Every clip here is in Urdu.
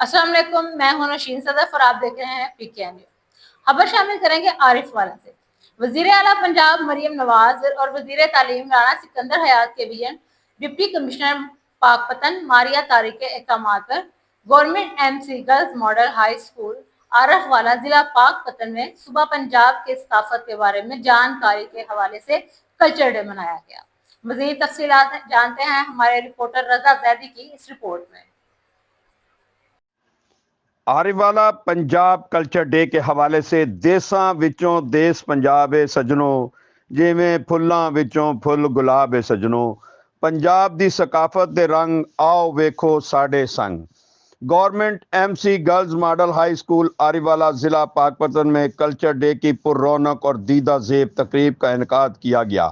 السلام علیکم، میں ہوں نشین صدف اور آپ دیکھ رہے ہیں پی کے نیوز۔ خبر شامل کریں گے عارف والا سے۔ وزیر اعلیٰ پنجاب مریم نواز اور وزیر تعلیم رانا سکندر حیات کے vision deputy commissioner Pakpattan Maria Tariq کے احکامات پر government M C girls model high school Arif Wala ضلع پاکپتن میں صبح پنجاب کے ثقافت کے بارے میں جانکاری کے حوالے سے کلچر ڈے منایا گیا۔ مزید تفصیلات جانتے ہیں ہمارے رپورٹر رضا زیدی کی اس رپورٹ میں۔ عارف والا پنجاب کلچر ڈے کے حوالے سے دیساں وچوں دیس پنجاب ہے سجنوں، جویں پھلاں وچوں پھل گلاب ہے سجنوں، پنجاب دی ثقافت دے رنگ آؤ ویکھو ساڈے سنگ۔ Government M C girls model high school Arif Wala ضلع پاکپتن میں کلچر ڈے کی پر رونق اور دیدہ زیب تقریب کا انعقاد کیا گیا،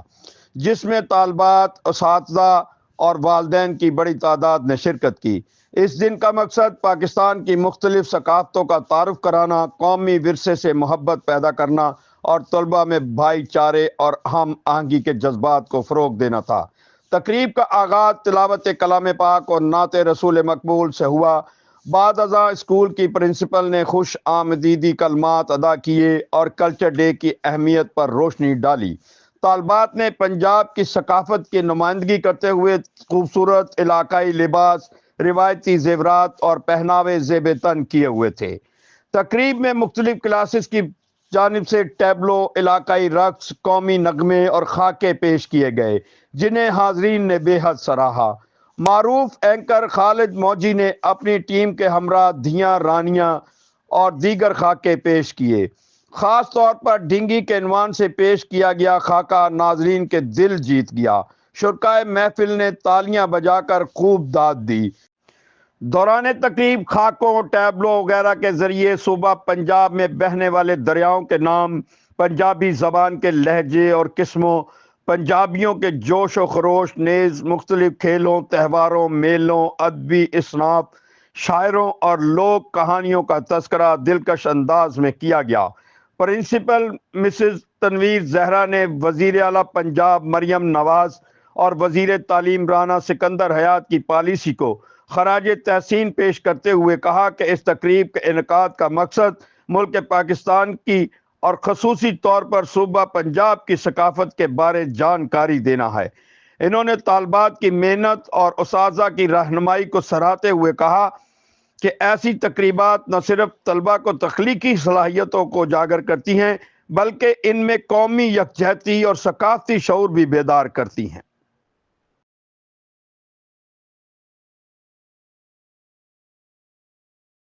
جس میں طالبات، اساتذہ اور والدین کی بڑی تعداد نے شرکت کی۔ اس دن کا مقصد پاکستان کی مختلف ثقافتوں کا تعارف کرانا، قومی ورثے سے محبت پیدا کرنا اور طلباء میں بھائی چارے اور ہم آہنگی کے جذبات کو فروغ دینا تھا۔ تقریب کا آغاز تلاوت کلام پاک اور نعت رسول مقبول سے ہوا۔ بعد ازاں اسکول کی پرنسپل نے خوش آمدیدی کلمات ادا کیے اور کلچر ڈے کی اہمیت پر روشنی ڈالی۔ طالبات نے پنجاب کی ثقافت کی نمائندگی کرتے ہوئے خوبصورت علاقائی لباس، روایتی زیورات اور پہناوے زیب تن کیے ہوئے تھے۔ تقریب میں مختلف کلاسز کی جانب سے ٹیبلو، علاقائی رقص، قومی نغمے اور خاکے پیش کیے گئے، جنہیں حاضرین نے بے حد سراہا۔ معروف اینکر خالد موجی نے اپنی ٹیم کے ہمراہ دھیاں رانیاں اور دیگر خاکے پیش کیے۔ خاص طور پر ڈھنگی کے عنوان سے پیش کیا گیا خاکہ ناظرین کے دل جیت گیا۔ شرکائے محفل نے تالیاں بجا کر خوب داد دی۔ دوران تقریب خاکوں، ٹیبلو وغیرہ کے ذریعے صوبہ پنجاب میں بہنے والے دریاؤں کے نام، پنجابی زبان کے لہجے اور قسموں، پنجابیوں کے جوش و خروش نیز مختلف کھیلوں، تہواروں، میلوں، ادبی اصناف، شاعروں اور لوک کہانیوں کا تذکرہ دلکش انداز میں کیا گیا۔ پرنسپل مسز تنویر زہرا نے وزیر اعلیٰ پنجاب مریم نواز اور وزیر تعلیم رانا سکندر حیات کی پالیسی کو خراج تحسین پیش کرتے ہوئے کہا کہ اس تقریب کے انعقاد کا مقصد ملک پاکستان کی اور خصوصی طور پر صوبہ پنجاب کی ثقافت کے بارے جانکاری دینا ہے۔ انہوں نے طالبات کی محنت اور اساتذہ کی رہنمائی کو سراہتے ہوئے کہا کہ ایسی تقریبات نہ صرف طلباء کو تخلیقی صلاحیتوں کو اجاگر کرتی ہیں، بلکہ ان میں قومی یکجہتی اور ثقافتی شعور بھی بیدار کرتی ہیں۔